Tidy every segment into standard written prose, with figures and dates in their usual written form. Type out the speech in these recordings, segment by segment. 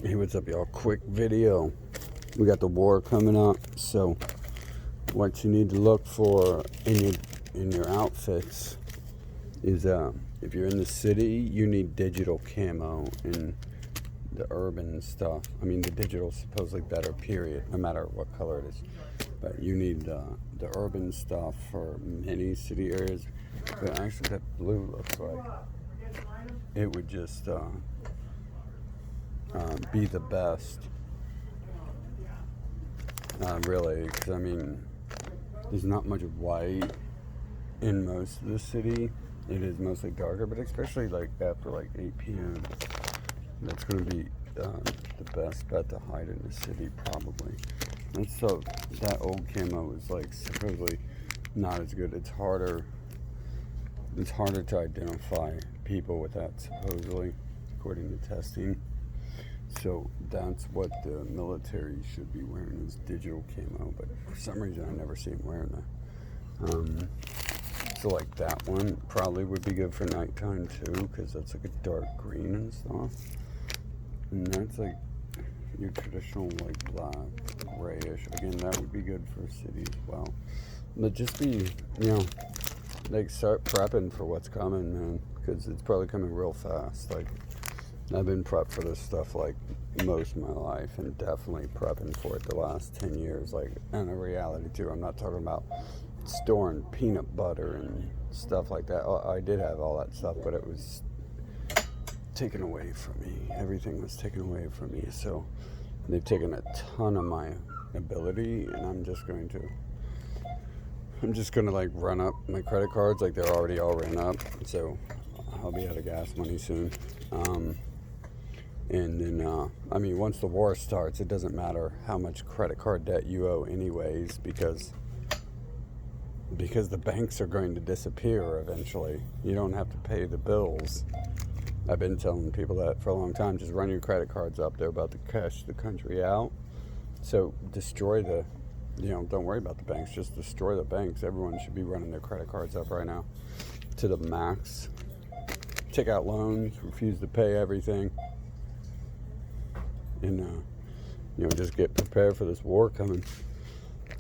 Hey, what's up, y'all? Quick video. We got the war coming up, so what you need to look for in your outfits is if you're in the city, you need digital camo, and the urban stuff. I mean, the digital's supposedly better, period, no matter what color it is. But you need the urban stuff for many city areas. But actually, that blue looks like it would just be the best, really, because I mean, there's not much white in most of the city. It is mostly darker, but especially like after like 8 p.m. That's going to be the best bet to hide in the city, probably. And so that old camo is like supposedly not as good. It's harder. It's harder to identify people with that, supposedly, according to testing. So that's what the military should be wearing, is digital camo. But for some reason, I never see them wearing that. So like that one probably would be good for nighttime too, because that's like a dark green and stuff. And that's like your traditional like black, grayish. Again, that would be good for city as well. But just be, like start prepping for what's coming, man, because it's probably coming real fast. Like I've been prepped for this stuff like most of my life, and definitely prepping for it the last 10 years. Like, and a reality too. I'm not talking about storing peanut butter and stuff like that. I did have all that stuff, but it was taken away from me. Everything was taken away from me. So they've taken a ton of my ability, and I'm just going to like run up my credit cards. Like they're already all ran up, so I'll be out of gas money soon. And then, I mean, once the war starts, it doesn't matter how much credit card debt you owe anyways, because the banks are going to disappear eventually. You don't have to pay the bills. I've been telling people that for a long time. Just run your credit cards up. They're about to cash the country out. So destroy don't worry about the banks. Just destroy the banks. Everyone should be running their credit cards up right now to the max. Take out loans, refuse to pay everything. And, just get prepared for this war coming.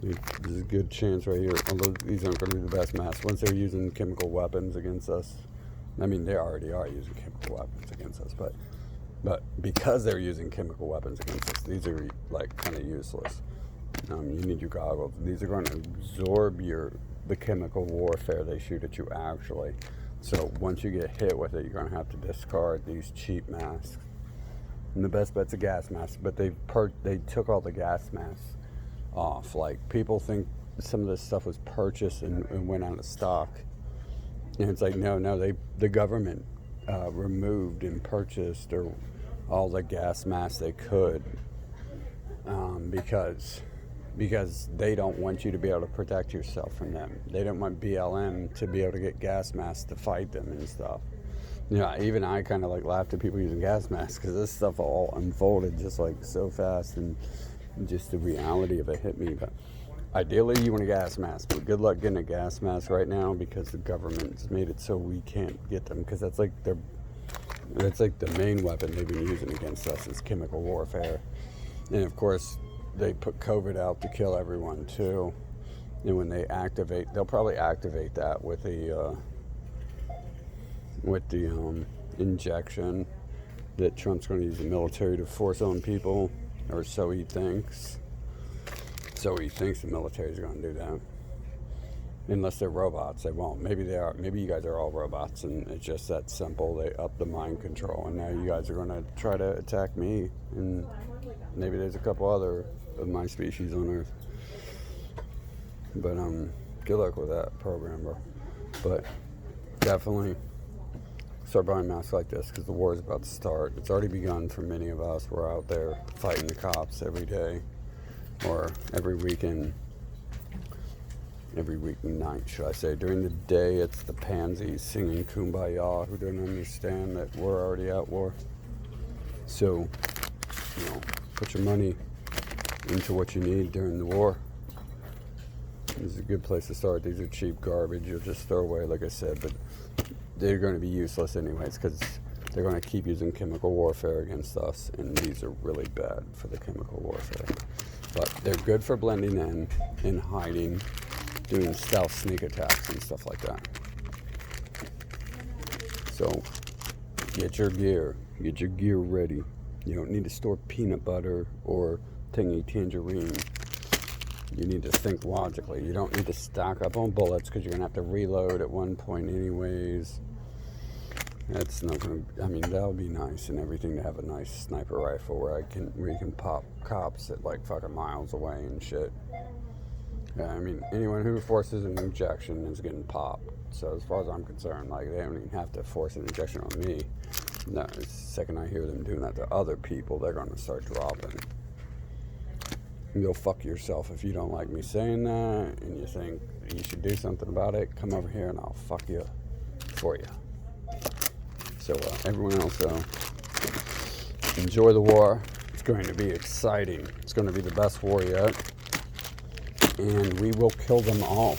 There's a good chance right here, although these aren't going to be the best masks. Once they're using chemical weapons against us, I mean, they already are using chemical weapons against us, but because they're using chemical weapons against us, these are like kind of useless. You need your goggles. These are going to absorb the chemical warfare they shoot at you, actually. So once you get hit with it, you're going to have to discard these cheap masks. And the best bet's a gas mask, but they took all the gas masks off. Like, people think some of this stuff was purchased and went out of stock, and it's like no, the government removed and purchased all the gas masks they could, because they don't want you to be able to protect yourself from them. They don't want BLM to be able to get gas masks to fight them and stuff. Even I kind of like laughed at people using gas masks, because this stuff all unfolded just like so fast, and just the reality of it hit me. But ideally, you want a gas mask, but good luck getting a gas mask right now, because the government's made it so we can't get them, because that's like the main weapon they've been using against us, is chemical warfare. And of course, they put COVID out to kill everyone too. And when they activate, they'll probably activate that with the injection that Trump's going to use the military to force on people, or so he thinks. So he thinks the military is going to do that. Unless they're robots, they won't. Maybe they are. Maybe you guys are all robots, and it's just that simple. They up the mind control, and now you guys are going to try to attack me, and maybe there's a couple other of my species on Earth. But good luck with that program, bro. But definitely start buying masks like this, because the war is about to start. It's already begun for many of us. We're out there fighting the cops every day, or every weekend night, should I say. During the day, it's the pansies singing Kumbaya who don't understand that we're already at war. So, put your money into what you need during the war. This is a good place to start. These are cheap garbage you'll just throw away, like I said, but they're going to be useless anyways, because they're going to keep using chemical warfare against us, and these are really bad for the chemical warfare. But they're good for blending in hiding, doing stealth sneak attacks and stuff like that. So get your gear ready. You don't need to store peanut butter or tangerine. You need to think logically. You don't need to stock up on bullets because you're going to have to reload at one point anyways. That's not going to, I mean, that'll be nice and everything to have a nice sniper rifle where you can pop cops at like fucking miles away and shit. Yeah, I mean, anyone who forces an injection is getting popped. So as far as I'm concerned, like, they don't even have to force an injection on me. No, the second I hear them doing that to other people, they're going to start dropping. Go fuck yourself if you don't like me saying that and you think you should do something about it. Come over here and I'll fuck you for you. So everyone else, enjoy the war. It's going to be exciting. It's going to be the best war yet. And we will kill them all.